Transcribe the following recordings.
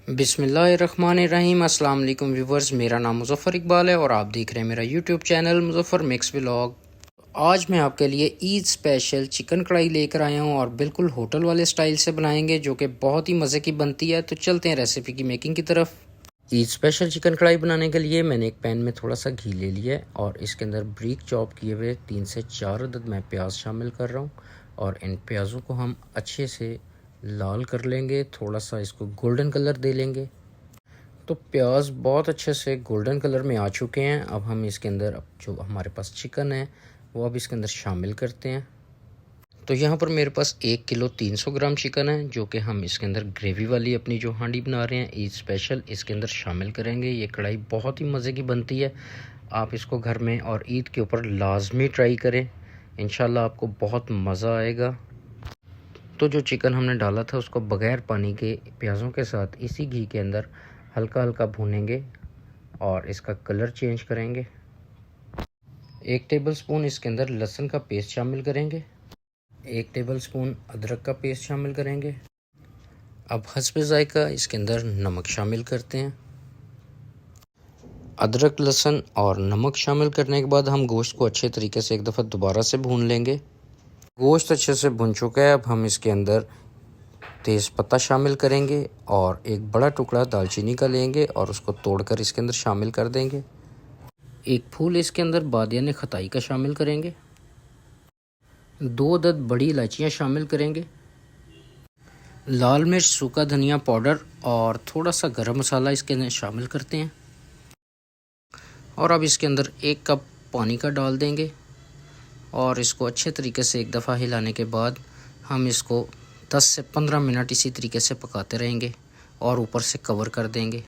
बिस्मिल्लाहिर्रहमानिर्रहीम। अस्सलाम वालेकुम व्यूवर्स, मेरा नाम मुज़फ़्फ़र इकबाल है और आप देख रहे हैं मेरा YouTube channel Muzaffar mix vlog. आज मैं आपके लिए ईद स्पेशल चिकन कढ़ाई लेकर आया हूं और बिल्कुल होटल वाले स्टाइल से बनाएंगे, जो कि बहुत ही मज़े की बनती है। तो चलते हैं रेसिपी की मेकिंग की तरफ। ईद स्पेशल चिकन कढ़ाई बनाने के लिए मैंने एक पैन में थोड़ा सा घी ले लिया है और इसके अंदर ब्रीक चॉप किए हुए 3 से 4 अदद मैं प्याज शामिल कर रहा हूँ और इन प्याज़ों को हम अच्छे से लाल कर लेंगे, थोड़ा सा इसको गोल्डन कलर दे लेंगे। तो प्याज बहुत अच्छे से गोल्डन कलर में आ चुके हैं। अब हम इसके अंदर अब जो हमारे पास चिकन है वो अब इसके अंदर शामिल करते हैं। तो यहाँ पर मेरे पास 1 किलो 300 ग्राम चिकन है, जो कि हम इसके अंदर ग्रेवी वाली अपनी जो हांडी बना रहे हैं ईद स्पेशल, इसके अंदर शामिल करेंगे। ये कढ़ाई बहुत ही मज़े की बनती है। आप इसको घर में और ईद के ऊपर लाजमी ट्राई करें, इंशाल्लाह आपको बहुत मज़ा आएगा। तो जो चिकन हमने डाला था उसको बग़ैर पानी के प्याज़ों के साथ इसी घी के अंदर हल्का हल्का भूनेंगे और इसका कलर चेंज करेंगे। 1 टेबलस्पून इसके अंदर लहसुन का पेस्ट शामिल करेंगे। 1 टेबलस्पून अदरक का पेस्ट शामिल करेंगे। अब हस्बे ज़ायका इसके अंदर नमक शामिल करते हैं। अदरक, लहसुन और नमक शामिल करने के बाद हम गोश्त को अच्छे तरीके से एक दफ़ा दोबारा से भून लेंगे। गोश्त अच्छे से भुन चुका है। अब हम इसके अंदर तेज़ पत्ता शामिल करेंगे और एक बड़ा टुकड़ा दालचीनी का लेंगे और उसको तोड़कर इसके अंदर शामिल कर देंगे। एक फूल इसके अंदर बादियान खताई का शामिल करेंगे। 2 अदद बड़ी इलायचियाँ शामिल करेंगे। लाल मिर्च, सूखा धनिया पाउडर और थोड़ा सा गरम मसाला इसके अंदर शामिल करते हैं और अब इसके अंदर 1 कप पानी का डाल देंगे और इसको अच्छे तरीके से एक दफ़ा हिलाने के बाद हम इसको 10 से 15 मिनट इसी तरीके से पकाते रहेंगे और ऊपर से कवर कर देंगे।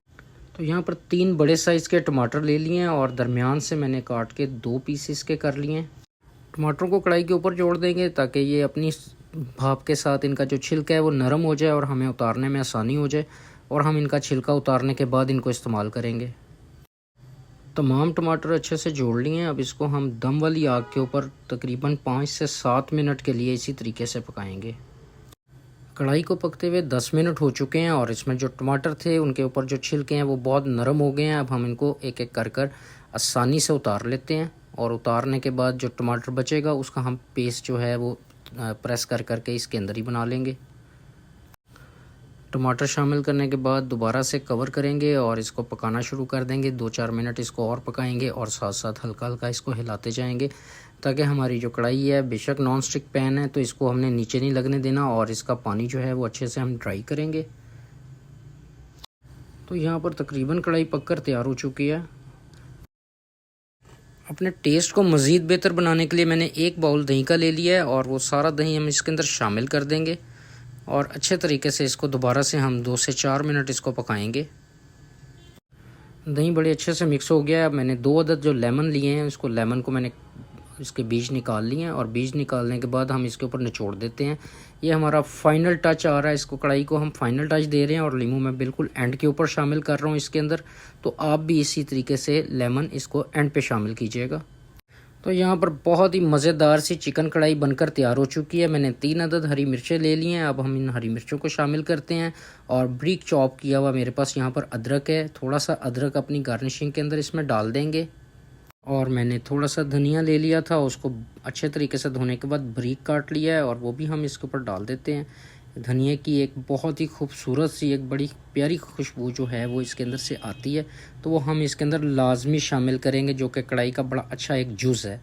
तो यहाँ पर 3 बड़े साइज़ के टमाटर ले लिए हैं और दरमियान से मैंने काट के 2 पीस इसके कर लिए हैं। टमाटरों को कढ़ाई के ऊपर जोड़ देंगे ताकि ये अपनी भाप के साथ इनका जो छिलका है वो नरम हो जाए और हमें उतारने में आसानी हो जाए और हम इनका छिलका उतारने के बाद इनको इस्तेमाल करेंगे। तमाम टमाटर अच्छे से जोड़ लिए हैं। अब इसको हम दम वाली आग के ऊपर तकरीबन 5 से 7 मिनट के लिए इसी तरीके से पकाएंगे। कढ़ाई को पकते हुए 10 मिनट हो चुके हैं और इसमें जो टमाटर थे उनके ऊपर जो छिलके हैं वो बहुत नरम हो गए हैं। अब हम इनको एक एक कर आसानी से उतार लेते हैं और उतारने के बाद जो टमाटर बचेगा उसका हम पेस्ट जो है वो प्रेस कर करके इसके अंदर ही बना लेंगे। टमाटर शामिल करने के बाद दोबारा से कवर करेंगे और इसको पकाना शुरू कर देंगे। 2-4 मिनट इसको और पकाएंगे और साथ साथ हल्का हल्का इसको हिलाते जाएंगे ताकि हमारी जो कढ़ाई है, बेशक नॉन स्टिक पैन है तो इसको हमने नीचे नहीं लगने देना और इसका पानी जो है वो अच्छे से हम ड्राई करेंगे। तो यहाँ पर तकरीबन कढ़ाई पककर तैयार हो चुकी है। अपने टेस्ट को मज़ीद बेहतर बनाने के लिए मैंने 1 बाउल दही का ले लिया है और वो सारा दही हम इसके अंदर शामिल कर देंगे और अच्छे तरीके से इसको दोबारा से हम 2 से 4 मिनट इसको पकाएंगे। दही बड़े अच्छे से मिक्स हो गया है। अब मैंने 2 अदद जो लेमन लिए हैं उसको लेमन को मैंने इसके बीज निकाल लिए हैं और बीज निकालने के बाद हम इसके ऊपर निचोड़ देते हैं। ये हमारा फाइनल टच आ रहा है। इसको कढ़ाई को हम फाइनल टच दे रहे हैं और लीमू मैं बिल्कुल एंड के ऊपर शामिल कर रहा हूँ इसके अंदर। तो आप भी इसी तरीके से लेमन इसको एंड पे शामिल कीजिएगा। तो यहाँ पर बहुत ही मज़ेदार सी चिकन कढ़ाई बनकर तैयार हो चुकी है। मैंने 3 अदद हरी मिर्चें ले ली हैं। अब हम इन हरी मिर्चों को शामिल करते हैं और ब्रीक चॉप किया हुआ मेरे पास यहाँ पर अदरक है। थोड़ा सा अदरक अपनी गार्निशिंग के अंदर इसमें डाल देंगे और मैंने थोड़ा सा धनिया ले लिया था, उसको अच्छे तरीके से धोने के बाद बारीक काट लिया है और वो भी हम इसके ऊपर डाल देते हैं। धनिया की एक बहुत ही खूबसूरत सी एक बड़ी प्यारी खुशबू जो है वो इसके अंदर से आती है, तो वो हम इसके अंदर लाजमी शामिल करेंगे, जो कि कढ़ाई का बड़ा अच्छा एक जूस है।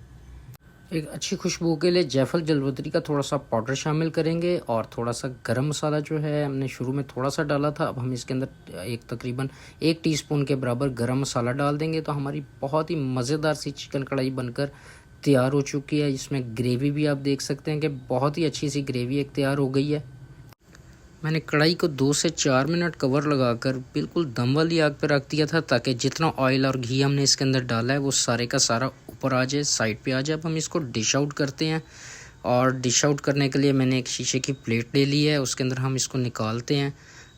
एक अच्छी खुशबू के लिए जायफल जलवतरी का थोड़ा सा पाउडर शामिल करेंगे और थोड़ा सा गरम मसाला जो है हमने शुरू में थोड़ा सा डाला था, अब हम इसके अंदर तकरीबन 1 टीस्पून के बराबर गरम मसाला डाल देंगे। तो हमारी बहुत ही मज़ेदार सी चिकन कढ़ाई बनकर तैयार हो चुकी है। इसमें ग्रेवी भी आप देख सकते हैं कि बहुत ही अच्छी सी ग्रेवी एक तैयार हो गई है। मैंने कढ़ाई को 2 से 4 मिनट कवर लगाकर बिल्कुल दम वाली आग पर रख दिया था ताकि जितना ऑयल और घी हमने इसके अंदर डाला है वो सारे का सारा ऊपर आ जाए, साइड पे आ जाए। अब हम इसको डिश आउट करते हैं और डिश आउट करने के लिए मैंने एक शीशे की प्लेट ले ली है, उसके अंदर हम इसको निकालते हैं।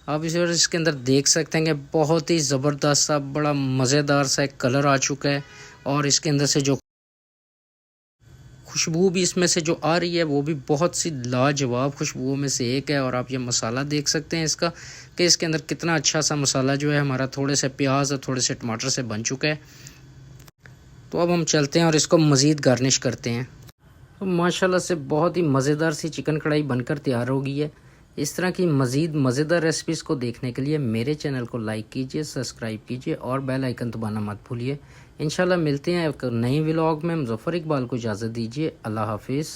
आप इसके अंदर देख सकते हैं कि बहुत ही ज़बरदस्त सा बड़ा मज़ेदार सा एक कलर आ चुका है और इसके अंदर से जो खुशबू भी इसमें से जो आ रही है वो भी बहुत सी लाजवाब खुशबुओं में से एक है। और आप ये मसाला देख सकते हैं इसका कि इसके अंदर कितना अच्छा सा मसाला जो है हमारा थोड़े से प्याज और थोड़े से टमाटर से बन चुका है। तो अब हम चलते हैं और इसको मज़ीद गार्निश करते हैं। तो माशाल्लाह से बहुत ही मज़ेदार सी चिकन कढ़ाई बनकर तैयार हो गई है। इस तरह की मज़ीद मज़ेदार रेसिपीज़ को देखने के लिए मेरे चैनल को लाइक कीजिए, सब्सक्राइब कीजिए और बेल आइकन दबाना मत भूलिए। इंशाल्लाह मिलते हैं एक नए व्लॉग में। मुज़फ़्फ़र इकबाल को इजाज़त दीजिए। अल्लाह हाफिज़।